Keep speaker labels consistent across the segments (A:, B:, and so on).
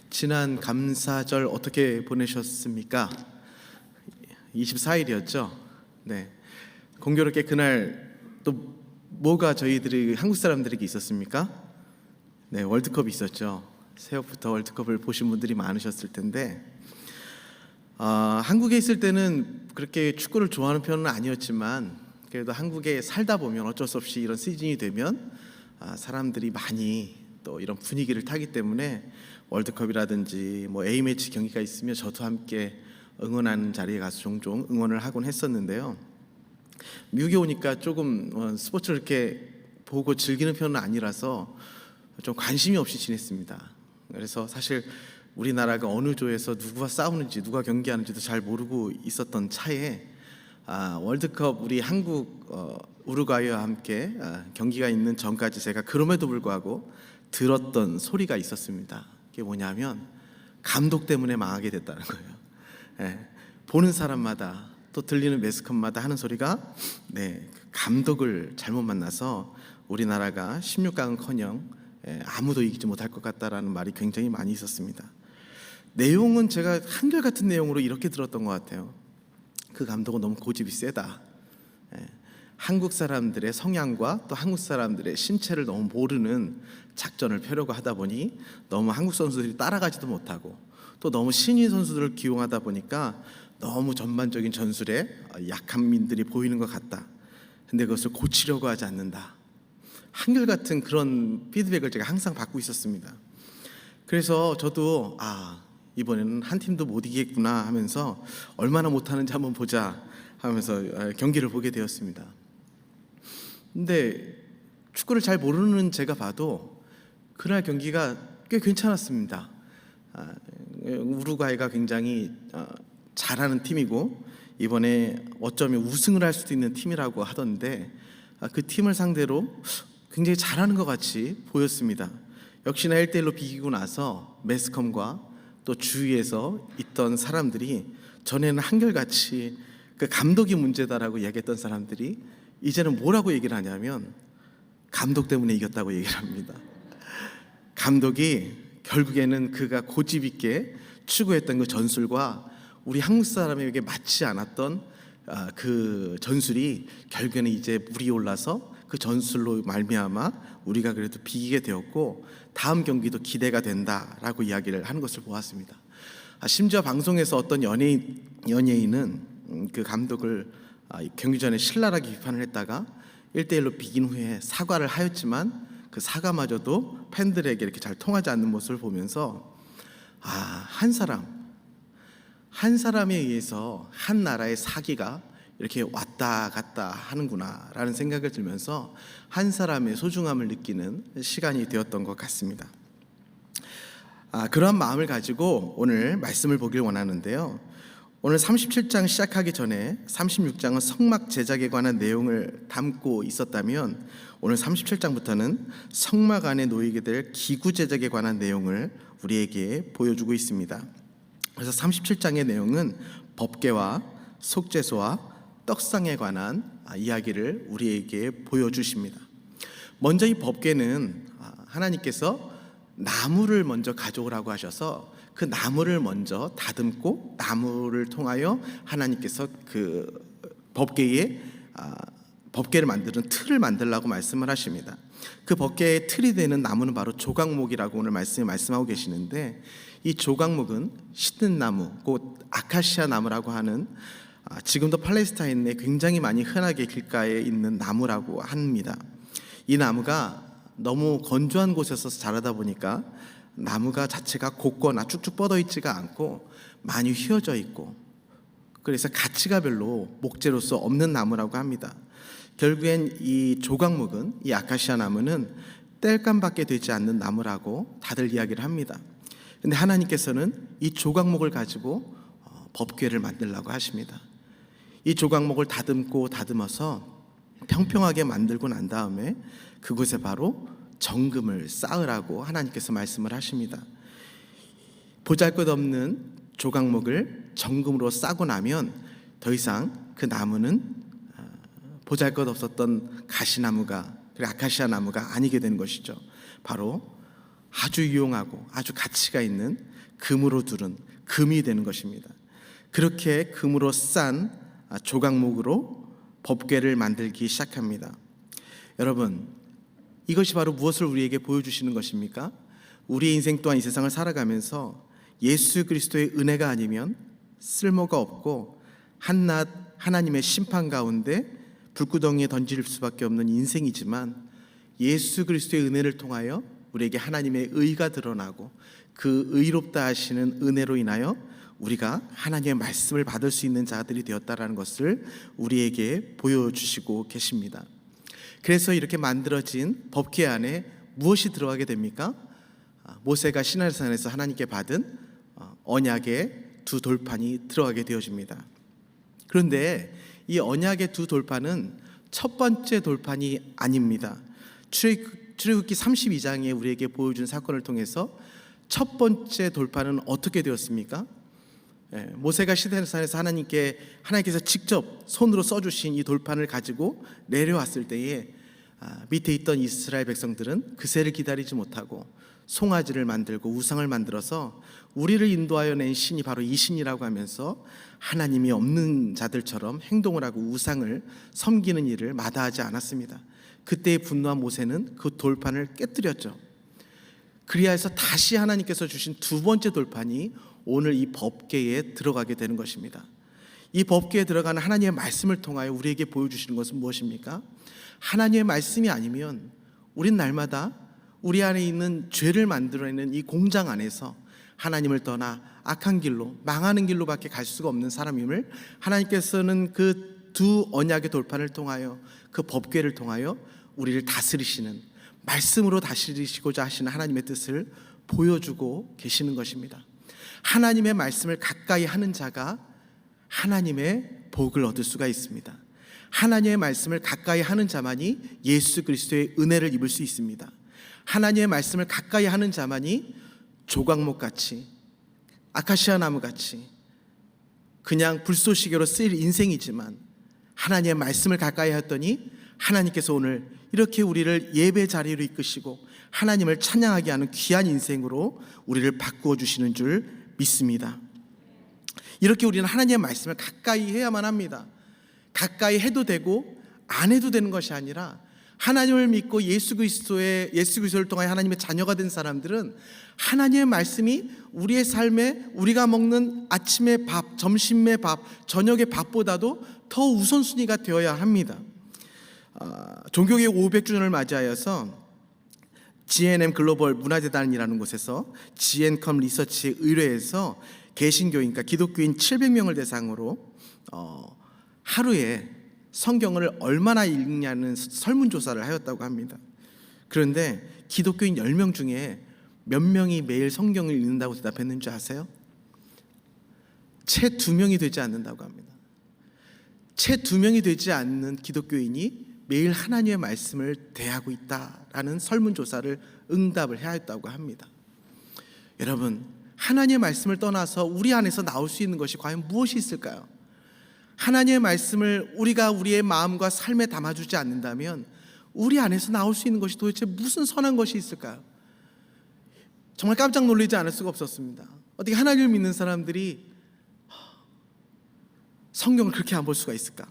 A: 지난 감사절 어떻게 보내셨습니까? 24일이었죠. 네. 공교롭게 그날 또 뭐가 저희들이 한국 사람들에게 있었습니까? 네, 월드컵이 있었죠. 새벽부터 월드컵을 보신 분들이 많으셨을 텐데, 한국에 있을 때는 그렇게 축구를 좋아하는 편은 아니었지만, 그래도 한국에 살다 보면 어쩔 수 없이 이런 시즌이 되면 사람들이 많이 또 이런 분위기를 타기 때문에 월드컵이라든지 뭐 A매치 경기가 있으면 저도 함께 응원하는 자리에 가서 종종 응원을 하곤 했었는데요. 미국에 오니까 조금 스포츠를 이렇게 보고 즐기는 편은 아니라서 좀 관심이 없이 지냈습니다. 그래서 사실 우리나라가 어느 조에서 누구와 싸우는지 누가 경기하는지도 잘 모르고 있었던 차에 월드컵 우리 한국 우루과이와 함께 경기가 있는 전까지 제가 그럼에도 불구하고 들었던 소리가 있었습니다. 그게 뭐냐면 감독 때문에 망하게 됐다는 거예요. 예, 보는 사람마다 또 들리는 매스컴마다 하는 소리가 감독을 잘못 만나서 우리나라가 16강은커녕 아무도 이기지 못할 것 같다라는 말이 굉장히 많이 있었습니다. 내용은 제가 한결같은 내용으로 이렇게 들었던 것 같아요. 그 감독은 너무 고집이 세다. 한국 사람들의 성향과 또 한국 사람들의 신체를 너무 모르는 작전을 펴려고 하다 보니 너무 한국 선수들이 따라가지도 못하고 또 너무 신인 선수들을 기용하다 보니까 너무 전반적인 전술에 약한 민들이 보이는 것 같다. 근데 그것을 고치려고 하지 않는다. 한결같은 그런 피드백을 제가 항상 받고 있었습니다. 그래서 저도 이번에는 한 팀도 못 이기겠구나 하면서 얼마나 못하는지 한번 보자 하면서 경기를 보게 되었습니다. 근데 축구를 잘 모르는 제가 봐도 그날 경기가 꽤 괜찮았습니다. 우루과이가 굉장히 잘하는 팀이고 이번에 어쩌면 우승을 할 수도 있는 팀이라고 하던데 그 팀을 상대로 굉장히 잘하는 것 같이 보였습니다. 역시나 1대1로 비기고 나서 매스컴과 또 주위에서 있던 사람들이 전에는 한결같이 그 감독이 문제다라고 얘기했던 사람들이 이제는 뭐라고 얘기를 하냐면 감독 때문에 이겼다고 얘기를 합니다. 감독이 결국에는 그가 고집 있게 추구했던 그 전술과 우리 한국 사람에게 맞지 않았던 그 전술이 결국에는 이제 물이 올라서 그 전술로 말미암아 우리가 그래도 비기게 되었고 다음 경기도 기대가 된다라고 이야기를 하는 것을 보았습니다. 심지어 방송에서 어떤 연예인은 그 감독을 경기 전에 신랄하게 비판을 했다가 1대1로 비긴 후에 사과를 하였지만 그 사과마저도 팬들에게 이렇게 잘 통하지 않는 모습을 보면서 한 사람에 의해서 한 나라의 사기가 이렇게 왔다 갔다 하는구나 라는 생각을 들면서 한 사람의 소중함을 느끼는 시간이 되었던 것 같습니다. 그러한 마음을 가지고 오늘 말씀을 보길 원하는데요. 오늘 37장 시작하기 전에 36장은 성막 제작에 관한 내용을 담고 있었다면 오늘 37장부터는 성막 안에 놓이게 될 기구 제작에 관한 내용을 우리에게 보여주고 있습니다. 그래서 37장의 내용은 법궤와 속죄소와 떡상에 관한 이야기를 우리에게 보여주십니다. 먼저 이 법궤는 하나님께서 나무를 먼저 가져오라고 하셔서 그 나무를 먼저 다듬고 나무를 통하여 하나님께서 그 법궤를 만드는 틀을 만들라고 말씀을 하십니다. 그 법궤의 틀이 되는 나무는 바로 조각목이라고 오늘 말씀하고 계시는데 이 조각목은 시든 나무, 곧 아카시아 나무라고 하는 지금도 팔레스타인에 굉장히 많이 흔하게 길가에 있는 나무라고 합니다. 이 나무가 너무 건조한 곳에서 자라다 보니까 나무가 자체가 곱거나 쭉쭉 뻗어 있지가 않고 많이 휘어져 있고 그래서 가치가 별로 목재로서 없는 나무라고 합니다. 결국엔 이 조각목은 이 아카시아 나무는 땔감밖에 되지 않는 나무라고 다들 이야기를 합니다. 근데 하나님께서는 이 조각목을 가지고 법궤를 만들라고 하십니다. 이 조각목을 다듬어서 평평하게 만들고 난 다음에 그곳에 바로 정금을 쌓으라고 하나님께서 말씀을 하십니다. 보잘것없는 조각목을 정금으로 싸고 나면 더 이상 그 나무는 보잘것없었던 가시나무가 그리고 아카시아 나무가 아니게 되는 것이죠. 바로 아주 유용하고 아주 가치가 있는 금으로 두른 금이 되는 것입니다. 그렇게 금으로 싼 조각목으로 법궤를 만들기 시작합니다. 여러분, 이것이 바로 무엇을 우리에게 보여주시는 것입니까? 우리의 인생 또한 이 세상을 살아가면서 예수 그리스도의 은혜가 아니면 쓸모가 없고 한낱 하나님의 심판 가운데 불구덩이에 던질 수밖에 없는 인생이지만, 예수 그리스도의 은혜를 통하여 우리에게 하나님의 의가 드러나고 그 의롭다 하시는 은혜로 인하여 우리가 하나님의 말씀을 받을 수 있는 자들이 되었다라는 것을 우리에게 보여주시고 계십니다. 그래서 이렇게 만들어진 법궤 안에 무엇이 들어가게 됩니까? 모세가 시내산에서 하나님께 받은 언약의 두 돌판이 들어가게 되어집니다. 그런데 이 언약의 두 돌판은 첫 번째 돌판이 아닙니다. 출애굽기 32장에 우리에게 보여준 사건을 통해서 첫 번째 돌판은 어떻게 되었습니까? 모세가 시내산에서 하나님께서 직접 손으로 써주신 이 돌판을 가지고 내려왔을 때에 밑에 있던 이스라엘 백성들은 그새를 기다리지 못하고 송아지를 만들고 우상을 만들어서 우리를 인도하여 낸 신이 바로 이 신이라고 하면서 하나님이 없는 자들처럼 행동을 하고 우상을 섬기는 일을 마다하지 않았습니다. 그때 분노한 모세는 그 돌판을 깨뜨렸죠. 그리하여서 다시 하나님께서 주신 두 번째 돌판이 오늘 이 법궤에 들어가게 되는 것입니다. 이 법궤에 들어가는 하나님의 말씀을 통하여 우리에게 보여주시는 것은 무엇입니까? 하나님의 말씀이 아니면 우린 날마다 우리 안에 있는 죄를 만들어내는 이 공장 안에서 하나님을 떠나 악한 길로, 망하는 길로밖에 갈 수가 없는 사람임을 하나님께서는 그 두 언약의 돌판을 통하여, 그 법궤를 통하여 우리를 다스리시는, 말씀으로 다스리시고자 하시는 하나님의 뜻을 보여주고 계시는 것입니다. 하나님의 말씀을 가까이 하는 자가 하나님의 복을 얻을 수가 있습니다. 하나님의 말씀을 가까이 하는 자만이 예수 그리스도의 은혜를 입을 수 있습니다. 하나님의 말씀을 가까이 하는 자만이 조각목같이, 아카시아 나무같이 그냥 불쏘시개로 쓰일 인생이지만, 하나님의 말씀을 가까이 했더니 하나님께서 오늘 이렇게 우리를 예배 자리로 이끄시고 하나님을 찬양하게 하는 귀한 인생으로 우리를 바꾸어 주시는 줄 믿습니다. 이렇게 우리는 하나님의 말씀을 가까이 해야만 합니다. 가까이 해도 되고 안 해도 되는 것이 아니라, 하나님을 믿고 예수 그리스도를 통하여 하나님의 자녀가 된 사람들은 하나님의 말씀이 우리의 삶에, 우리가 먹는 아침의 밥, 점심의 밥, 저녁의 밥보다도 더 우선순위가 되어야 합니다. 종교개혁 500주년을 맞이하여서 GNM 글로벌 문화재단이라는 곳에서 GN컴 리서치 의뢰해서 개신교인, 그러니까 기독교인 700명을 대상으로 하루에 성경을 얼마나 읽냐는 설문조사를 하였다고 합니다. 그런데 기독교인 10명 중에 몇 명이 매일 성경을 읽는다고 대답했는 줄 아세요? 채 2명이 되지 않는다고 합니다. 채 2명이 되지 않는 기독교인이 매일 하나님의 말씀을 대하고 있다라는 설문조사를 응답을 하였다고 합니다. 여러분, 하나님의 말씀을 떠나서 우리 안에서 나올 수 있는 것이 과연 무엇이 있을까요? 하나님의 말씀을 우리가 우리의 마음과 삶에 담아주지 않는다면 우리 안에서 나올 수 있는 것이 도대체 무슨 선한 것이 있을까요? 정말 깜짝 놀라지 않을 수가 없었습니다. 어떻게 하나님을 믿는 사람들이 성경을 그렇게 안 볼 수가 있을까?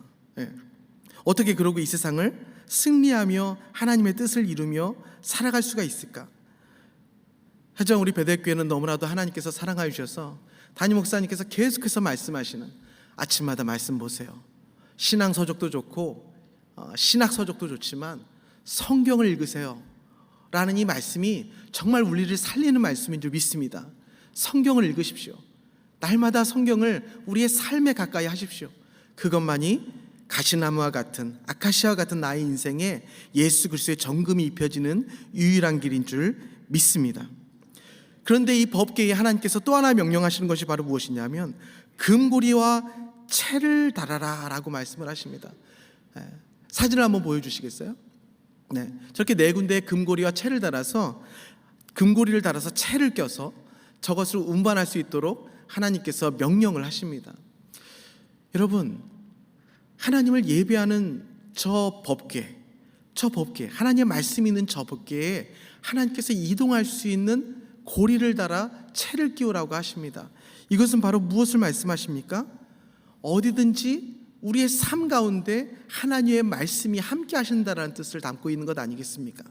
A: 어떻게 그러고 이 세상을 승리하며 하나님의 뜻을 이루며 살아갈 수가 있을까? 하지만 우리 베델교회는 너무나도 하나님께서 사랑하여 주셔서 담임 목사님께서 계속해서 말씀하시는, 아침마다 말씀 보세요. 신앙 서적도 좋고 신학 서적도 좋지만 성경을 읽으세요 라는 이 말씀이 정말 우리를 살리는 말씀인 줄 믿습니다. 성경을 읽으십시오. 날마다 성경을 우리의 삶에 가까이 하십시오. 그것만이 가시나무와 같은, 아카시아와 같은 나의 인생에 예수 그리스도의 정금이 입혀지는 유일한 길인 줄 믿습니다. 그런데 이 법궤에 하나님께서 또 하나 명령하시는 것이 바로 무엇이냐면 금고리와 채를 달아라 라고 말씀을 하십니다. 사진을 한번 보여주시겠어요? 네, 저렇게 네 군데에 금고리와 채를 달아서, 금고리를 달아서 채를 껴서 저것을 운반할 수 있도록 하나님께서 명령을 하십니다. 여러분, 하나님을 예배하는 저 법궤, 하나님의 말씀이 있는 저 법궤에 하나님께서 이동할 수 있는 고리를 달아 채를 끼우라고 하십니다. 이것은 바로 무엇을 말씀하십니까? 어디든지 우리의 삶 가운데 하나님의 말씀이 함께 하신다는 뜻을 담고 있는 것 아니겠습니까?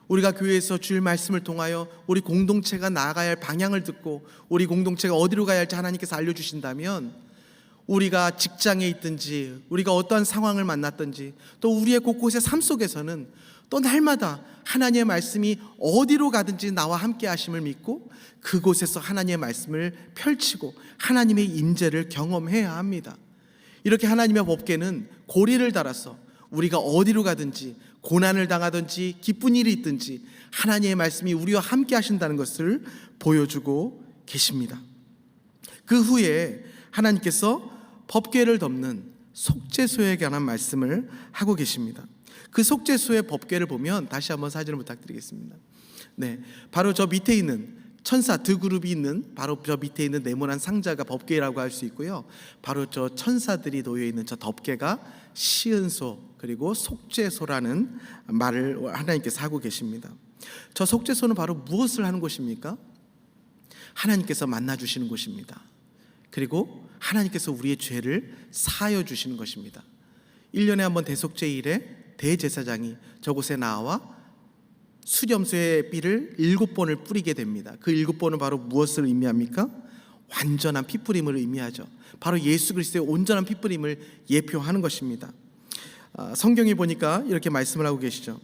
A: 우리가 교회에서 주일 말씀을 통하여 우리 공동체가 나아가야 할 방향을 듣고 우리 공동체가 어디로 가야 할지 하나님께서 알려주신다면, 우리가 직장에 있든지 우리가 어떠한 상황을 만났든지 또 우리의 곳곳의 삶 속에서는 또 날마다 하나님의 말씀이 어디로 가든지 나와 함께 하심을 믿고 그곳에서 하나님의 말씀을 펼치고 하나님의 임재를 경험해야 합니다. 이렇게 하나님의 법궤는 고리를 달아서 우리가 어디로 가든지 고난을 당하든지 기쁜 일이 있든지 하나님의 말씀이 우리와 함께 하신다는 것을 보여주고 계십니다. 그 후에 하나님께서 법궤를 덮는 속죄소에 관한 말씀을 하고 계십니다. 그 속죄소의 법궤를 보면 다시 한번 사진을 부탁드리겠습니다. 네, 바로 저 밑에 있는 천사 두 그룹이 있는 바로 저 밑에 있는 네모난 상자가 법궤라고 할 수 있고요. 바로 저 천사들이 놓여 있는 저 덮개가 시은소 그리고 속죄소라는 말을 하나님께서 하고 계십니다. 저 속죄소는 바로 무엇을 하는 곳입니까? 하나님께서 만나 주시는 곳입니다. 그리고 하나님께서 우리의 죄를 사하여 주시는 것입니다. 1년에 한 번 대속죄일에 대제사장이 저곳에 나와 수렴수의 삐를 7번을 뿌리게 됩니다. 그 7번은 바로 무엇을 의미합니까? 완전한 피뿌림을 의미하죠. 바로 예수 그리스도의 온전한 피뿌림을 예표하는 것입니다. 성경에 보니까 이렇게 말씀을 하고 계시죠.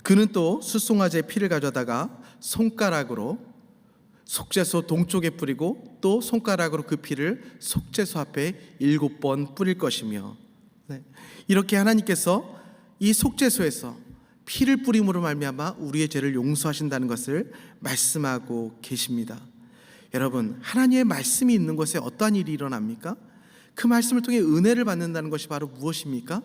A: 그는 또 숫송아지의 피를 가져다가 손가락으로 속죄소 동쪽에 뿌리고 또 손가락으로 그 피를 속죄소 앞에 7번 뿌릴 것이며, 네, 이렇게 하나님께서 이 속죄소에서 피를 뿌림으로 말미암아 우리의 죄를 용서하신다는 것을 말씀하고 계십니다. 여러분, 하나님의 말씀이 있는 곳에 어떠한 일이 일어납니까? 그 말씀을 통해 은혜를 받는다는 것이 바로 무엇입니까?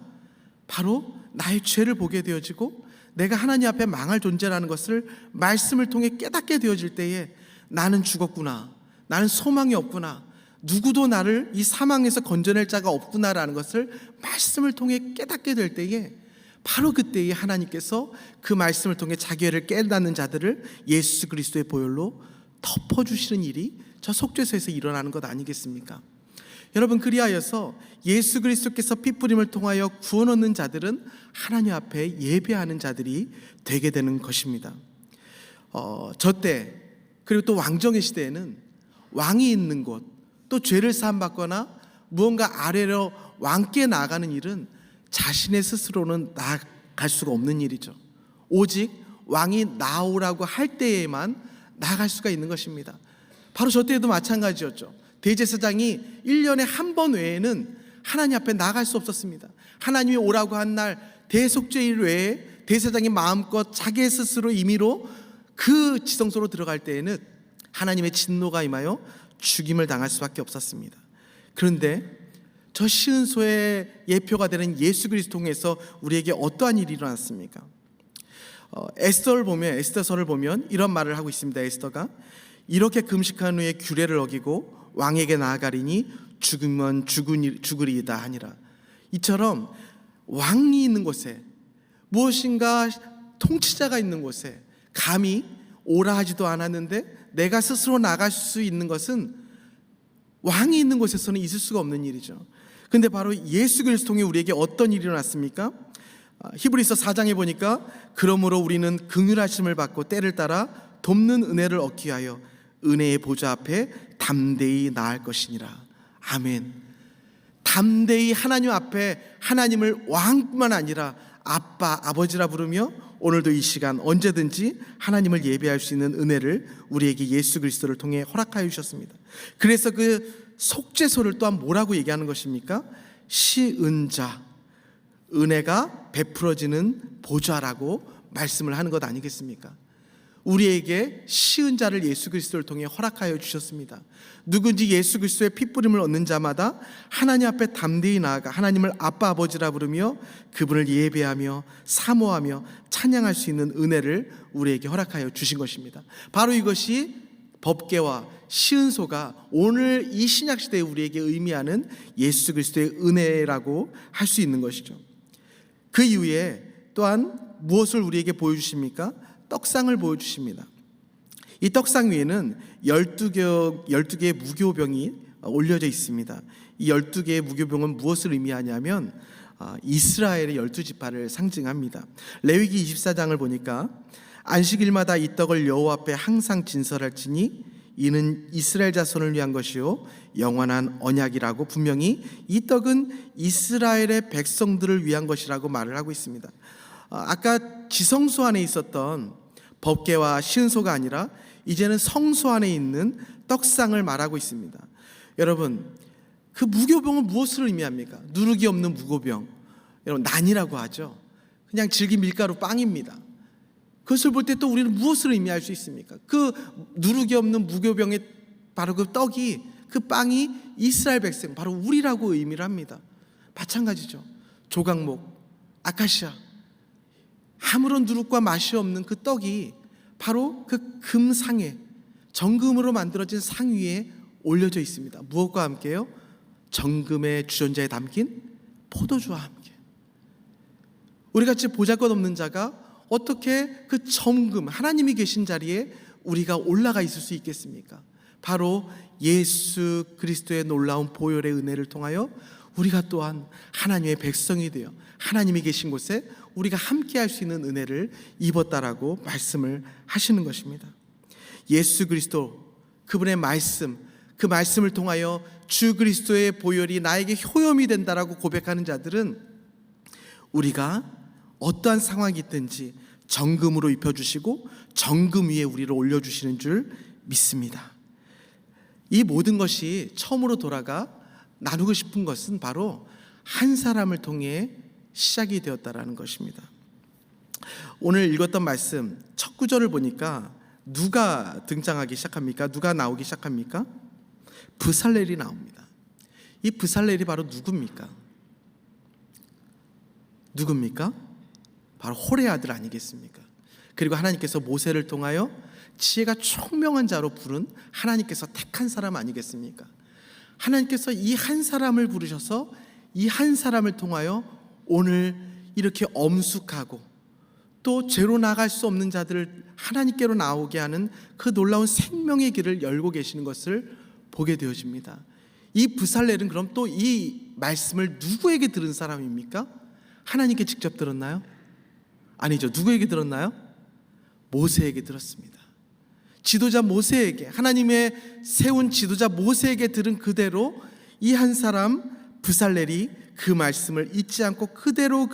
A: 바로 나의 죄를 보게 되어지고 내가 하나님 앞에 망할 존재라는 것을 말씀을 통해 깨닫게 되어질 때에 나는 죽었구나, 나는 소망이 없구나, 누구도 나를 이 사망에서 건져낼 자가 없구나라는 것을 말씀을 통해 깨닫게 될 때에 바로 그때에 하나님께서 그 말씀을 통해 자기 죄를 깨닫는 자들을 예수 그리스도의 보혈로 덮어주시는 일이 저 속죄소에서 일어나는 것 아니겠습니까? 여러분, 그리하여서 예수 그리스도께서 피뿌림을 통하여 구원 얻는 자들은 하나님 앞에 예배하는 자들이 되게 되는 것입니다. 저때 그리고 또 왕정의 시대에는 왕이 있는 곳, 또 죄를 사함받거나 무언가 아래로 왕께 나아가는 일은 자신의 스스로는 나아갈 수가 없는 일이죠. 오직 왕이 나오라고 할 때에만 나아갈 수가 있는 것입니다. 바로 저 때에도 마찬가지였죠. 대제사장이 1년에 한 번 외에는 하나님 앞에 나아갈 수 없었습니다. 하나님이 오라고 한 날 대속죄일 외에 대제사장이 마음껏 자기 스스로 임의로 그 지성소로 들어갈 때에는 하나님의 진노가 임하여 죽임을 당할 수밖에 없었습니다. 그런데 저 시은소의 예표가 되는 예수 그리스도 통해서 우리에게 어떠한 일이 일어났습니까? 에스더서를 보면 이런 말을 하고 있습니다. 에스더가 이렇게 금식한 후에 규례를 어기고 왕에게 나아가리니 죽으면 죽으리이다 하니라. 이처럼 왕이 있는 곳에, 무엇인가 통치자가 있는 곳에 감히 오라 하지도 않았는데 내가 스스로 나갈 수 있는 것은 왕이 있는 곳에서는 있을 수가 없는 일이죠. 근데 바로 예수 그리스도 통해 우리에게 어떤 일이 일어났습니까? 히브리서 4장에 보니까 그러므로 우리는 긍휼하심을 받고 때를 따라 돕는 은혜를 얻기 위하여 은혜의 보좌 앞에 담대히 나아갈 것이니라. 아멘. 담대히 하나님 앞에 하나님을 왕뿐만 아니라 아빠, 아버지라 부르며 오늘도 이 시간 언제든지 하나님을 예배할 수 있는 은혜를 우리에게 예수 그리스도를 통해 허락하여 주셨습니다. 그래서 그 속죄소를 또한 뭐라고 얘기하는 것입니까? 시은자, 은혜가 베풀어지는 보좌라고 말씀을 하는 것 아니겠습니까? 우리에게 시은자를 예수 그리스도를 통해 허락하여 주셨습니다. 누군지 예수 그리스도의 피뿌림을 얻는 자마다 하나님 앞에 담대히 나아가 하나님을 아빠 아버지라 부르며 그분을 예배하며 사모하며 찬양할 수 있는 은혜를 우리에게 허락하여 주신 것입니다. 바로 이것이 법궤와 시은소가 오늘 이 신약시대에 우리에게 의미하는 예수 그리스도의 은혜라고 할 수 있는 것이죠. 그 이후에 또한 무엇을 우리에게 보여주십니까? 떡상을 보여주십니다. 이 떡상 위에는 12개의 무교병이 올려져 있습니다. 이 12개의 무교병은 무엇을 의미하냐면 이스라엘의 12지파를 상징합니다. 레위기 24장을 보니까 안식일마다 이 떡을 여호와 앞에 항상 진설할지니 이는 이스라엘 자손을 위한 것이요 영원한 언약이라고 분명히 이 떡은 이스라엘의 백성들을 위한 것이라고 말을 하고 있습니다. 아까 지성소 안에 있었던 법궤와 시은소가 아니라 이제는 성소 안에 있는 떡상을 말하고 있습니다. 여러분, 그 무교병은 무엇을 의미합니까? 누룩이 없는 무교병, 여러분 난이라고 하죠. 그냥 질긴 밀가루 빵입니다. 그것을 볼 때 또 우리는 무엇을 의미할 수 있습니까? 그 누룩이 없는 무교병의 바로 그 떡이, 그 빵이 이스라엘 백성, 바로 우리라고 의미를 합니다. 마찬가지죠. 조각목, 아카시아, 아무런 누룩과 맛이 없는 그 떡이 바로 그 금상에, 정금으로 만들어진 상 위에 올려져 있습니다. 무엇과 함께요? 정금의 주전자에 담긴 포도주와 함께. 우리같이 보잘것없는 자가 어떻게 그 정금, 하나님이 계신 자리에 우리가 올라가 있을 수 있겠습니까? 바로 예수 그리스도의 놀라운 보혈의 은혜를 통하여 우리가 또한 하나님의 백성이 되어 하나님이 계신 곳에 우리가 함께 할 수 있는 은혜를 입었다라고 말씀을 하시는 것입니다. 예수 그리스도, 그분의 말씀, 그 말씀을 통하여 주 그리스도의 보혈이 나에게 효염이 된다라고 고백하는 자들은 우리가 어떠한 상황이 있든지 정금으로 입혀주시고 정금 위에 우리를 올려주시는 줄 믿습니다. 이 모든 것이 처음으로 돌아가 나누고 싶은 것은 바로 한 사람을 통해 시작이 되었다라는 것입니다. 오늘 읽었던 말씀 첫 구절을 보니까 누가 등장하기 시작합니까? 누가 나오기 시작합니까? 브살렐이 나옵니다. 이 브살렐이 바로 누굽니까? 바로 홀의 아들 아니겠습니까? 그리고 하나님께서 모세를 통하여 지혜가 총명한 자로 부른 하나님께서 택한 사람 아니겠습니까? 하나님께서 이 한 사람을 부르셔서 이 한 사람을 통하여 오늘 이렇게 엄숙하고 또 죄로 나갈 수 없는 자들을 하나님께로 나오게 하는 그 놀라운 생명의 길을 열고 계시는 것을 보게 되어집니다. 이 브살렐은 그럼 또 이 말씀을 누구에게 들은 사람입니까? 하나님께 직접 들었나요? 아니죠. 누구에게 들었나요? 모세에게 들었습니다. 지도자 모세에게, 하나님의 세운 지도자 모세에게 들은 그대로 이 한 사람 브살렐이 그 말씀을 잊지 않고 그대로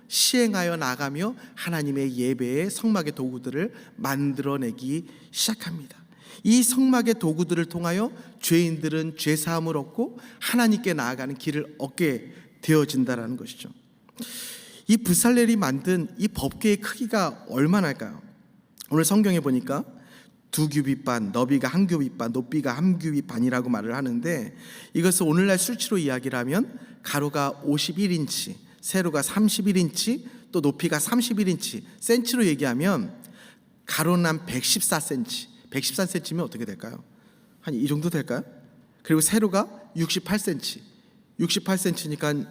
A: 시행하여 나가며 하나님의 예배의 성막의 도구들을 만들어내기 시작합니다. 이 성막의 도구들을 통하여 죄인들은 죄사함을 얻고 하나님께 나아가는 길을 얻게 되어진다는 것이죠. 이 브살렐이 만든 이 법궤의 크기가 얼마나일까요? 오늘 성경에 보니까 2규빗 반, 너비가 1규빗 반, 높이가 1규빗 반이라고 말을 하는데, 이것을 오늘날 수치로 이야기를 하면 가로가 51인치, 세로가 31인치, 또 높이가 31인치, 센치로 얘기하면 가로는 한 114cm, 114cm면 어떻게 될까요? 한 이 정도 될까요? 그리고 세로가 68cm, 68cm니까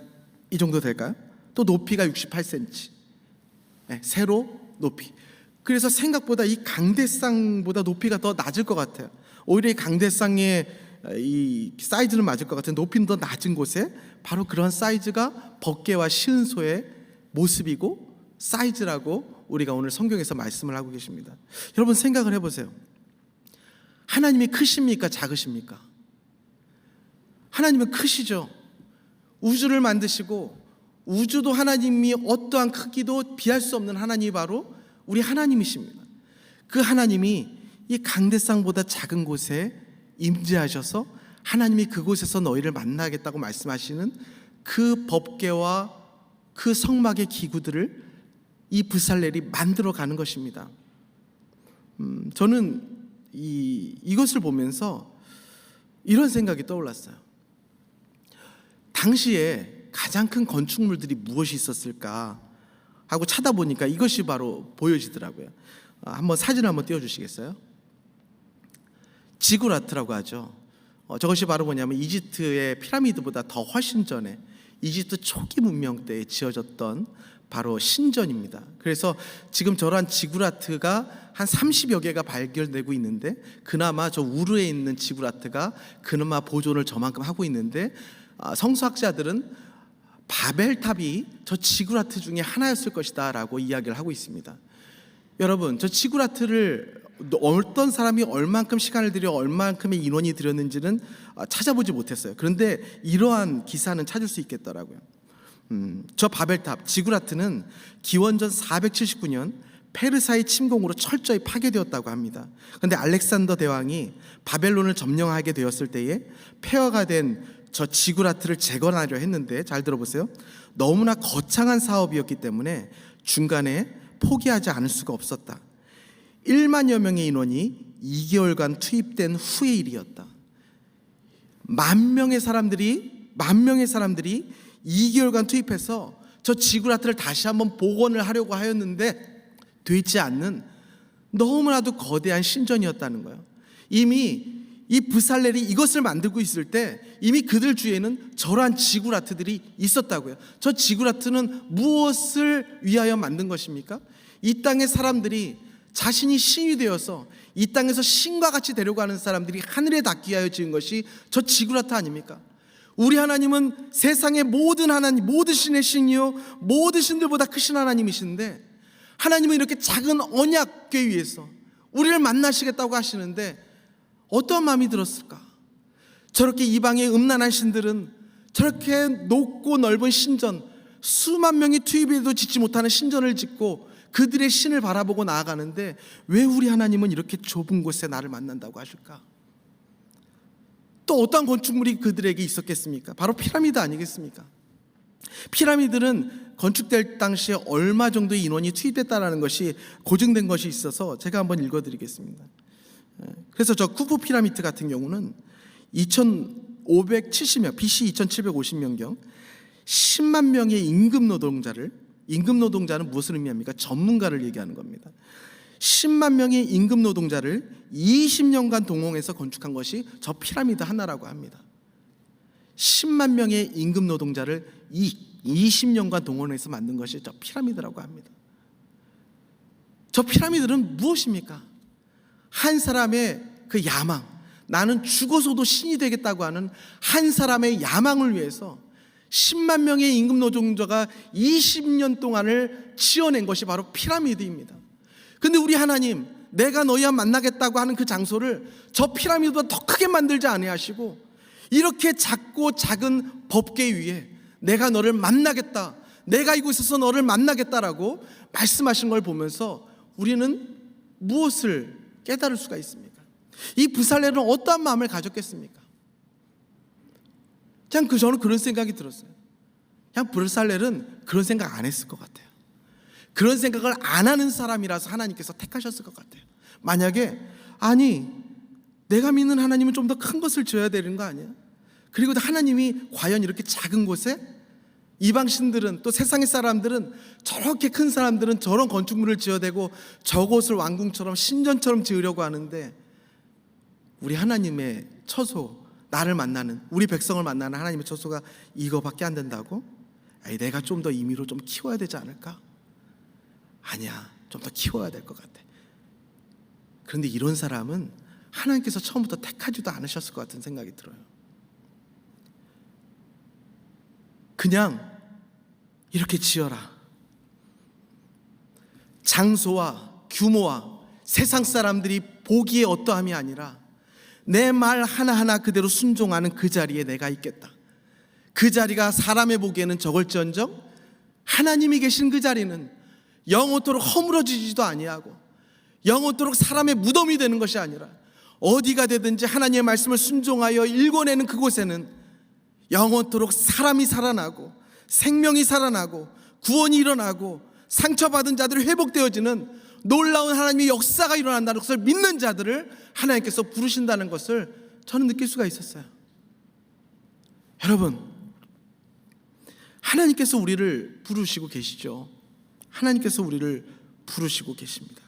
A: 이 정도 될까요? 또 높이가 68cm, 네, 세로, 높이. 그래서 생각보다 이 강대상보다 높이가 더 낮을 것 같아요. 오히려 이 강대상의 이 사이즈는 맞을 것 같은 높이는 더 낮은 곳에 바로 그런 사이즈가 법궤와 시은소의 모습이고 사이즈라고 우리가 오늘 성경에서 말씀을 하고 계십니다. 여러분 생각을 해보세요. 하나님이 크십니까? 작으십니까? 하나님은 크시죠. 우주를 만드시고 우주도 하나님이 어떠한 크기도 비할 수 없는 하나님이 바로 우리 하나님이십니다. 그 하나님이 이 강대상보다 작은 곳에 임재하셔서 하나님이 그곳에서 너희를 만나겠다고 말씀하시는 그 법궤와 그 성막의 기구들을 이 브살렐이 만들어 가는 것입니다. 저는 이것을 보면서 이런 생각이 떠올랐어요. 당시에 가장 큰 건축물들이 무엇이 있었을까 하고 찾아보니까 이것이 바로 보여지더라고요. 한번 사진을 한번 띄워주시겠어요? 지구라트라고 하죠. 저것이 바로 뭐냐면 이집트의 피라미드보다 더 훨씬 전에 이집트 초기 문명 때에 지어졌던 바로 신전입니다. 그래서 지금 저러한 지구라트가 한 30여 개가 발견되고 있는데, 그나마 저 우르에 있는 지구라트가 그나마 보존을 저만큼 하고 있는데, 성서학자들은 바벨탑이 저 지구라트 중에 하나였을 것이다 라고 이야기를 하고 있습니다. 여러분, 저 지구라트를 어떤 사람이 얼만큼 시간을 들여 얼만큼의 인원이 들였는지는 찾아보지 못했어요. 그런데 이러한 기사는 찾을 수 있겠더라고요. 저 바벨탑 지구라트는 기원전 479년 페르사의 침공으로 철저히 파괴되었다고 합니다. 그런데 알렉산더 대왕이 바벨론을 점령하게 되었을 때에 폐허가 된 저 지구라트를 재건하려 했는데, 잘 들어보세요. 너무나 거창한 사업이었기 때문에 중간에 포기하지 않을 수가 없었다. 1만여 명의 인원이 2개월간 투입된 후의 일이었다. 만 명의 사람들이 2개월간 투입해서 저 지구라트를 다시 한번 복원을 하려고 하였는데 되지 않는 너무나도 거대한 신전이었다는 거예요. 이미 이 브살렐이 이것을 만들고 있을 때 이미 그들 주위에는 저러한 지구라트들이 있었다고요. 저 지구라트는 무엇을 위하여 만든 것입니까? 이 땅의 사람들이 자신이 신이 되어서 이 땅에서 신과 같이 되려고 하는 사람들이 하늘에 닿기 위하여 지은 것이 저 지구라트 아닙니까? 우리 하나님은 세상의 모든 하나님, 모든 신의 신이요 모든 신들보다 크신 하나님이신데, 하나님은 이렇게 작은 언약궤 위에서 우리를 만나시겠다고 하시는데 어떤 마음이 들었을까? 저렇게 이방의 음란한 신들은 저렇게 높고 넓은 신전, 수만 명이 투입해도 짓지 못하는 신전을 짓고 그들의 신을 바라보고 나아가는데 왜 우리 하나님은 이렇게 좁은 곳에 나를 만난다고 하실까? 또 어떤 건축물이 그들에게 있었겠습니까? 바로 피라미드 아니겠습니까? 피라미드는 건축될 당시에 얼마 정도의 인원이 투입됐다는 것이 고증된 것이 있어서 제가 한번 읽어드리겠습니다. 그래서 저 쿠프 피라미드 같은 경우는 2570명, BC 2750년경 10만 명의 임금 노동자는 무엇을 의미합니까? 전문가를 얘기하는 겁니다. 10만 명의 임금 노동자를 20년간 동원해서 건축한 것이 저 피라미드 하나라고 합니다. 10만 명의 임금 노동자를 20년간 동원해서 만든 것이 저 피라미드라고 합니다. 저 피라미드는 무엇입니까? 한 사람의 그 야망, 나는 죽어서도 신이 되겠다고 하는 한 사람의 야망을 위해서 10만 명의 임금 노동자가 20년 동안을 지어낸 것이 바로 피라미드입니다. 근데 우리 하나님, 내가 너희와 만나겠다고 하는 그 장소를 저 피라미드보다 더 크게 만들지 아니하시고 이렇게 작고 작은 법궤 위에 내가 너를 만나겠다, 내가 이곳에서 너를 만나겠다라고 말씀하신 걸 보면서 우리는 무엇을 깨달을 수가 있습니까? 이 브살렐은 어떠한 마음을 가졌겠습니까? 저는 그런 생각이 들었어요. 그냥 브살렐은 그런 생각 안 했을 것 같아요. 그런 생각을 안 하는 사람이라서 하나님께서 택하셨을 것 같아요. 만약에 아니 내가 믿는 하나님은 좀 더 큰 것을 지어야 되는 거 아니야? 그리고 하나님이 과연 이렇게 작은 곳에 이방 신들은, 또 세상의 사람들은, 저렇게 큰 사람들은 저런 건축물을 지어대고 저곳을 왕궁처럼 신전처럼 지으려고 하는데 우리 하나님의 처소, 나를 만나는, 우리 백성을 만나는 하나님의 처소가 이거밖에 안 된다고? 아니, 내가 좀 더 임의로 좀 키워야 되지 않을까? 아니야, 좀 더 키워야 될 것 같아. 그런데 이런 사람은 하나님께서 처음부터 택하지도 않으셨을 것 같은 생각이 들어요. 그냥 이렇게 지어라. 장소와 규모와 세상 사람들이 보기에 어떠함이 아니라 내 말 하나하나 그대로 순종하는 그 자리에 내가 있겠다. 그 자리가 사람의 보기에는 적을지언정 하나님이 계신 그 자리는 영원토록 허물어지지도 아니하고 영원토록 사람의 무덤이 되는 것이 아니라 어디가 되든지 하나님의 말씀을 순종하여 읽어내는 그곳에는 영원토록 사람이 살아나고 생명이 살아나고 구원이 일어나고 상처받은 자들이 회복되어지는 놀라운 하나님의 역사가 일어난다는 것을 믿는 자들을 하나님께서 부르신다는 것을 저는 느낄 수가 있었어요. 여러분, 하나님께서 우리를 부르시고 계시죠. 하나님께서 우리를 부르시고 계십니다.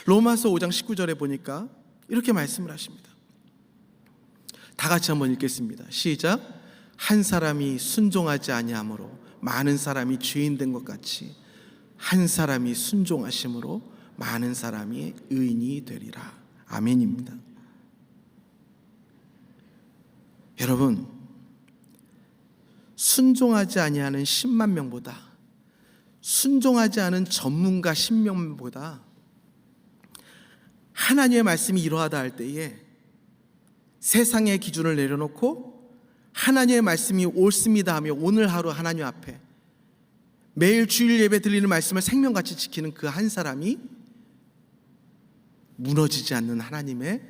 A: 로마서 5장 19절에 보니까 이렇게 말씀을 하십니다. 다 같이 한번 읽겠습니다. 시작. 한 사람이 순종하지 아니함으로 많은 사람이 죄인 된 것 같이 한 사람이 순종하심으로 많은 사람이 의인이 되리라. 아멘입니다. 여러분, 순종하지 아니하는 10만 명보다 순종하지 않은 전문가 10명보다 하나님의 말씀이 이러하다 할 때에 세상의 기준을 내려놓고 하나님의 말씀이 옳습니다 하며 오늘 하루 하나님 앞에 매일 주일 예배 드리는 말씀을 생명같이 지키는 그 한 사람이 무너지지 않는 하나님의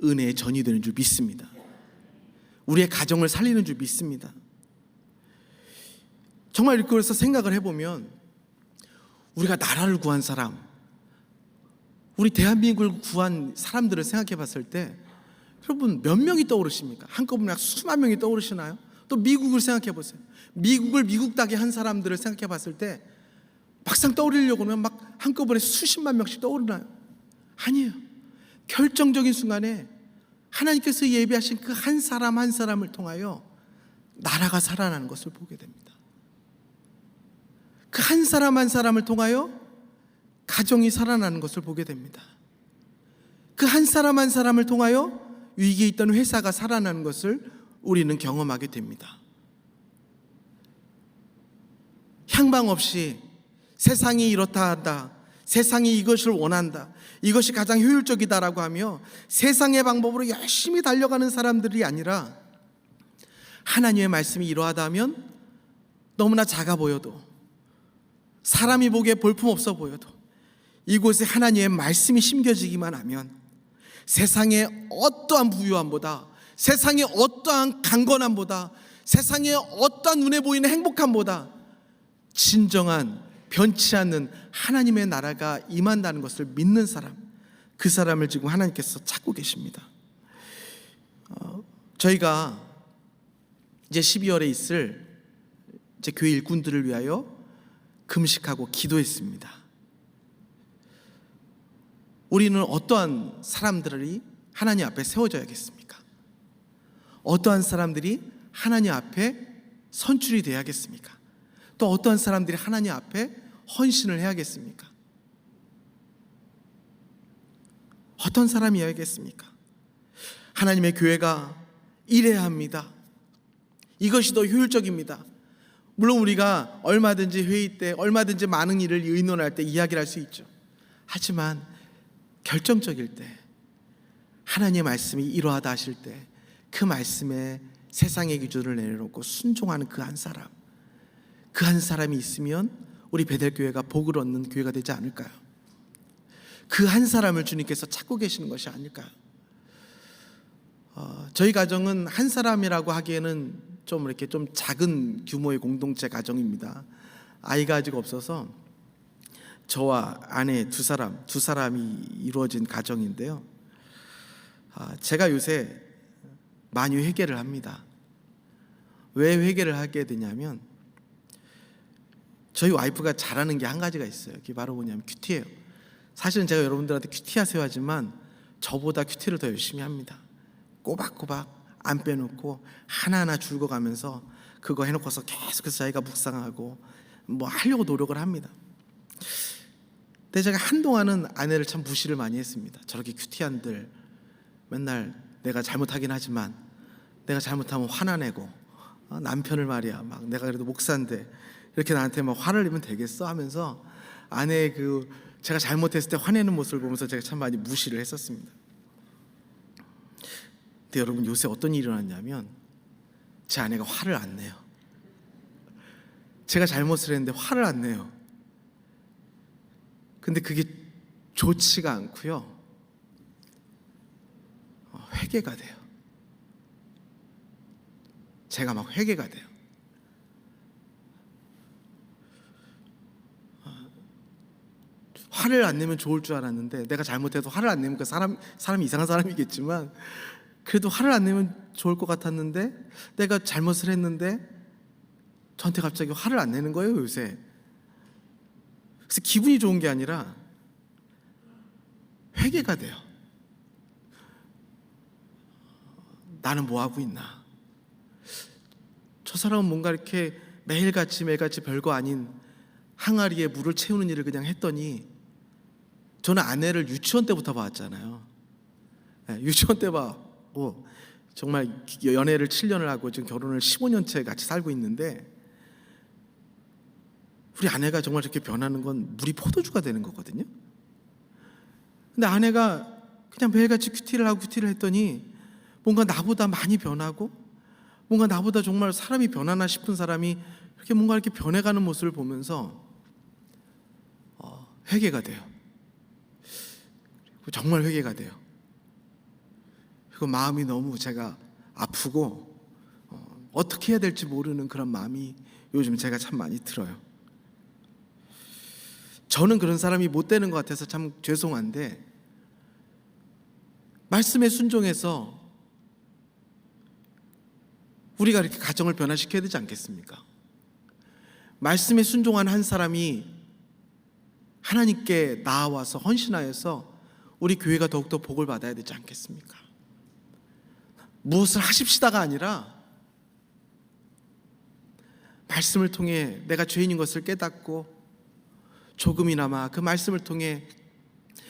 A: 은혜의 전이 되는 줄 믿습니다. 우리의 가정을 살리는 줄 믿습니다. 정말 이렇게 해서 생각을 해보면 우리가 나라를 구한 사람, 우리 대한민국을 구한 사람들을 생각해 봤을 때 여러분 몇 명이 떠오르십니까? 한꺼번에 수만 명이 떠오르시나요? 또 미국을 생각해 보세요. 미국을 미국 따게 한 사람들을 생각해 봤을 때 막상 떠오르려고 하면 막 한꺼번에 수십만 명씩 떠오르나요? 아니에요. 결정적인 순간에 하나님께서 예비하신 그 한 사람 한 사람을 통하여 나라가 살아나는 것을 보게 됩니다. 그 한 사람 한 사람을 통하여 가정이 살아나는 것을 보게 됩니다. 그 한 사람 한 사람을 통하여 위기에 있던 회사가 살아나는 것을 우리는 경험하게 됩니다. 향방 없이 세상이 이렇다 한다, 세상이 이것을 원한다, 이것이 가장 효율적이다라고 하며 세상의 방법으로 열심히 달려가는 사람들이 아니라 하나님의 말씀이 이러하다 하면 너무나 작아 보여도 사람이 보기에 볼품없어 보여도 이곳에 하나님의 말씀이 심겨지기만 하면 세상의 어떠한 부유함보다, 세상의 어떠한 강건함보다, 세상의 어떠한 눈에 보이는 행복함보다 진정한 변치 않는 하나님의 나라가 임한다는 것을 믿는 사람, 그 사람을 지금 하나님께서 찾고 계십니다. 저희가 이제 12월에 있을 이제 교회 일꾼들을 위하여 금식하고 기도했습니다. 우리는 어떠한 사람들이 하나님 앞에 세워져야겠습니까? 어떠한 사람들이 하나님 앞에 선출이 돼야겠습니까? 또 어떠한 사람들이 하나님 앞에 헌신을 해야겠습니까? 어떤 사람이어야겠습니까? 하나님의 교회가 이래야 합니다. 이것이 더 효율적입니다. 물론 우리가 얼마든지 회의 때 얼마든지 많은 일을 의논할 때 이야기를 할 수 있죠. 하지만 결정적일 때 하나님의 말씀이 이러하다 하실 때 그 말씀에 세상의 기준을 내려놓고 순종하는 그 한 사람, 그 한 사람이 있으면 우리 베델교회가 복을 얻는 교회가 되지 않을까요? 그 한 사람을 주님께서 찾고 계시는 것이 아닐까요? 저희 가정은 한 사람이라고 하기에는 좀 이렇게 좀 작은 규모의 공동체 가정입니다. 아이가 아직 없어서 저와 아내 두 사람이 이루어진 가정인데요. 제가 요새 많이 회개를 합니다. 왜 회개를 하게 되냐면 저희 와이프가 잘하는 게 한 가지가 있어요. 그게 바로 뭐냐면 큐티예요. 사실은 제가 여러분들한테 큐티하세요 하지만 저보다 큐티를 더 열심히 합니다. 꼬박꼬박 안 빼놓고 하나하나 줄거가면서 그거 해놓고서 계속해서 자기가 묵상하고 뭐 하려고 노력을 합니다. 근데 제가 한동안은 아내를 참 무시를 많이 했습니다. 저렇게 큐티한들 맨날 내가 잘못하긴 하지만 내가 잘못하면 화나내고 남편을 말이야 막 내가 그래도 목사인데 이렇게 나한테 막 화를 내면 되겠어 하면서 아내의 그 제가 잘못했을 때 화내는 모습을 보면서 제가 참 많이 무시를 했었습니다. 근데 여러분 요새 어떤 일이 일어났냐면 제 아내가 화를 안 내요. 제가 잘못을 했는데 화를 안 내요. 근데 그게 좋지가 않고요. 회개가 돼요. 제가 막 회개가 돼요. 화를 안 내면 좋을 줄 알았는데 내가 잘못해서 화를 안 내면 그 사람이 이상한 사람이겠지만 그래도 화를 안 내면 좋을 것 같았는데 내가 잘못을 했는데 저한테 갑자기 화를 안 내는 거예요 요새. 그래서 기분이 좋은 게 아니라 회개가 돼요. 나는 뭐 하고 있나? 저 사람은 뭔가 이렇게 매일같이 별거 아닌 항아리에 물을 채우는 일을 그냥 했더니, 저는 아내를 유치원 때부터 봤잖아요. 유치원 때 봤고 정말 연애를 7년을 하고 지금 결혼을 15년째 같이 살고 있는데, 우리 아내가 정말 저렇게 변하는 건 물이 포도주가 되는 거거든요. 근데 아내가 그냥 매일같이 큐티를 했더니 뭔가 나보다 많이 변하고, 뭔가 나보다 정말 사람이 변하나 싶은 사람이 이렇게 뭔가 이렇게 변해가는 모습을 보면서 회개가 돼요. 정말 회개가 돼요. 그 마음이 너무 제가 아프고 어떻게 해야 될지 모르는 그런 마음이 요즘 제가 참 많이 들어요. 저는 그런 사람이 못 되는 것 같아서 참 죄송한데, 말씀에 순종해서 우리가 이렇게 가정을 변화시켜야 되지 않겠습니까? 말씀에 순종한 한 사람이 하나님께 나아와서 헌신하여서 우리 교회가 더욱더 복을 받아야 되지 않겠습니까? 무엇을 하십시다가 아니라 말씀을 통해 내가 죄인인 것을 깨닫고 조금이나마 그 말씀을 통해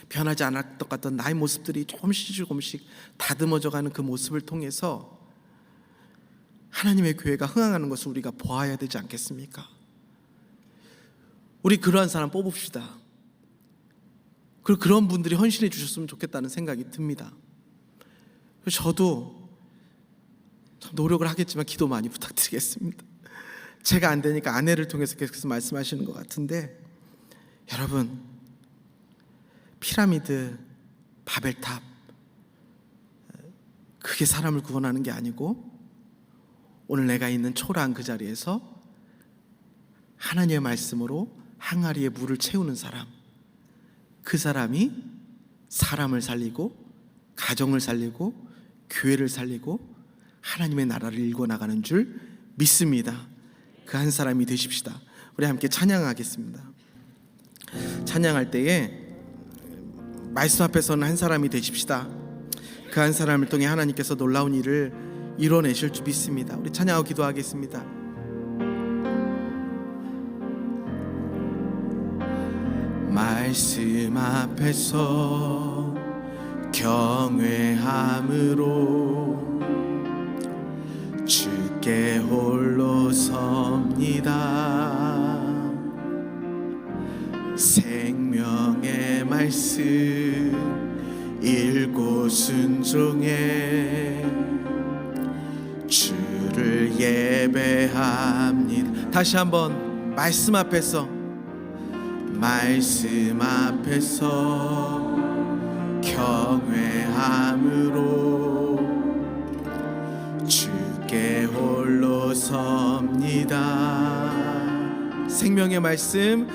A: 변하지 않았던 것 같던 나의 모습들이 조금씩 다듬어져가는 그 모습을 통해서 하나님의 교회가 흥황하는 것을 우리가 보아야 되지 않겠습니까? 우리 그러한 사람 뽑읍시다. 그리고 그런 분들이 헌신해 주셨으면 좋겠다는 생각이 듭니다. 저도 참 노력을 하겠지만 기도 많이 부탁드리겠습니다. 제가 안 되니까 아내를 통해서 계속해서 말씀하시는 것 같은데, 여러분, 피라미드, 바벨탑, 그게 사람을 구원하는 게 아니고 오늘 내가 있는 초라한 그 자리에서 하나님의 말씀으로 항아리에 물을 채우는 사람, 그 사람이 사람을 살리고 가정을 살리고 교회를 살리고 하나님의 나라를 일궈나가는 줄 믿습니다. 그 한 사람이 되십시다. 우리 함께 찬양하겠습니다. 찬양할 때에 말씀 앞에 서는 한 사람이 되십시다. 그 한 사람을 통해 하나님께서 놀라운 일을 이뤄내실 줄 믿습니다. 우리 찬양하고 기도하겠습니다. 말씀 앞에서 경외함으로 주께 홀로 섭니다. 생명의 말씀 읽고 순종해 주를 예배합니다. 다시 한번 말씀 앞에서 경외함으로 주께 홀로 섭니다. 생명의 말씀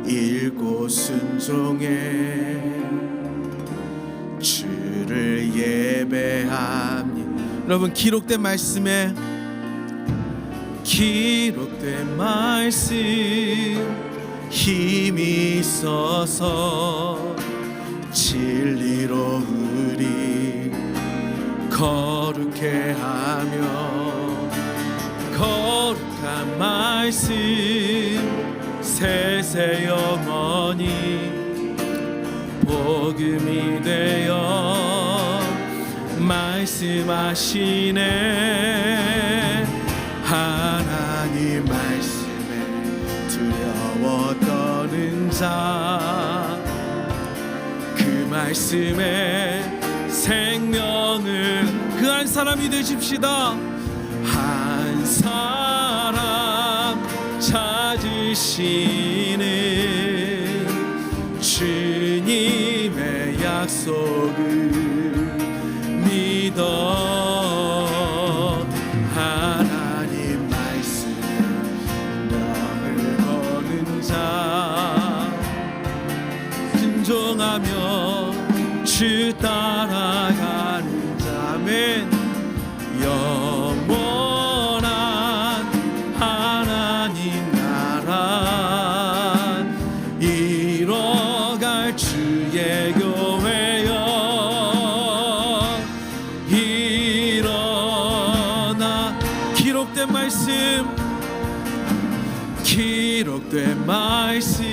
A: 읽고 순종해 주를 예배합니다. 여러분, 기록된 말씀 힘이 있어서 진리로 우리 거룩해 하며, 거룩한 말씀 세세 영원히 복음이 되어 말씀하시네. 하나님 말씀에 두려워 떠는 자, 그 말씀에 생명을, 그 한 사람이 되십시다. 한 사람 찾으시는 주님의 약속을 믿어 하나님 말씀에 명을 거는 자, 순종하며 주 따라가는 자면 영원한 하나님 나라 이뤄갈 주의 교회여, 이 된 말씀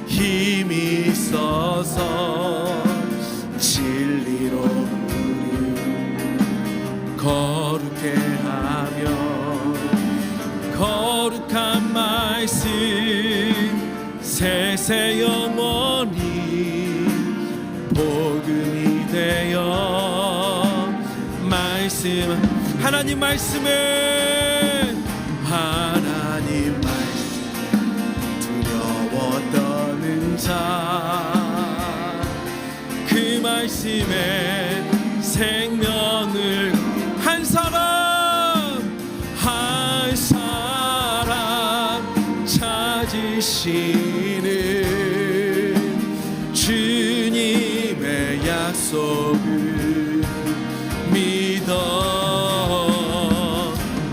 A: 힘이 있어서 진리로 우리 거룩해 하며 거룩한 말씀 세세 영원히 복음이 되어 말씀 하나님 말씀은 하나님 말씀 두려워 떠는 자 그 말씀에 생명을 한 사람 찾으시는 주님의 약속을 믿어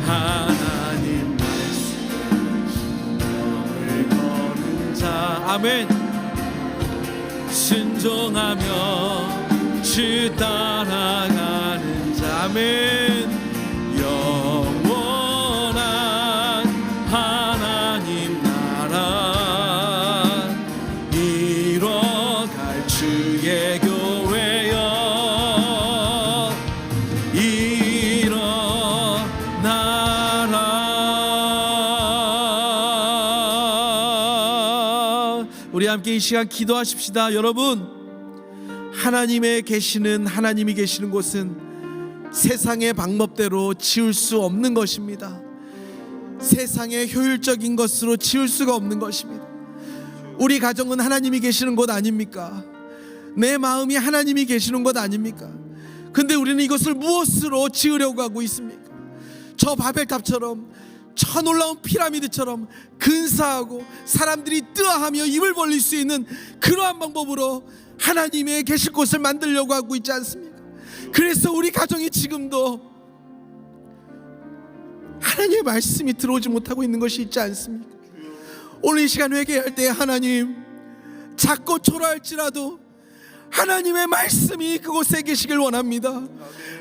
A: 하나님 말씀을 거는 자 아멘 순종하며 주 따라가는 자 아멘 영원한 하나님 나라 이뤄갈 주의 교회여 일어나라. 우리 함께 이 시간 기도하십시다. 여러분, 하나님이 계시는 곳은 세상의 방법대로 지을 수 없는 것입니다. 세상의 효율적인 것으로 지을 수가 없는 것입니다. 우리 가정은 하나님이 계시는 곳 아닙니까? 내 마음이 하나님이 계시는 곳 아닙니까? 근데 우리는 이것을 무엇으로 지으려고 하고 있습니까? 저 바벨탑처럼 저 놀라운 피라미드처럼 근사하고 사람들이 뜨아하며 입을 벌릴 수 있는 그러한 방법으로 하나님의 계실 곳을 만들려고 하고 있지 않습니까? 그래서 우리 가정이 지금도 하나님의 말씀이 들어오지 못하고 있는 것이 있지 않습니까? 오늘 이 시간 회개할 때 하나님 작고 초라할지라도 하나님의 말씀이 그곳에 계시길 원합니다.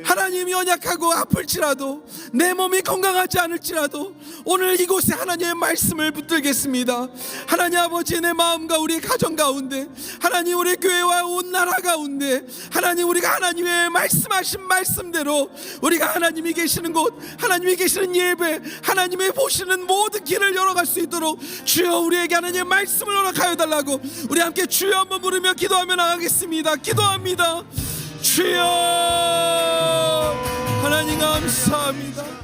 A: 하나님이 연약하고 아플지라도 내 몸이 건강하지 않을지라도 오늘 이곳에 하나님의 말씀을 붙들겠습니다. 하나님 아버지 내 마음과 우리 가정 가운데 하나님 우리 교회와 온 나라 가운데 하나님 우리가 하나님의 말씀하신 말씀대로 우리가 하나님이 계시는 곳 하나님이 계시는 예배 하나님의 보시는 모든 길을 열어갈 수 있도록 주여 우리에게 하나님의 말씀을 허락하여 달라고 우리 함께 주여 한번 부르며 기도하며 나가겠습니다. 기도합니다. 주여 하나님 감사합니다.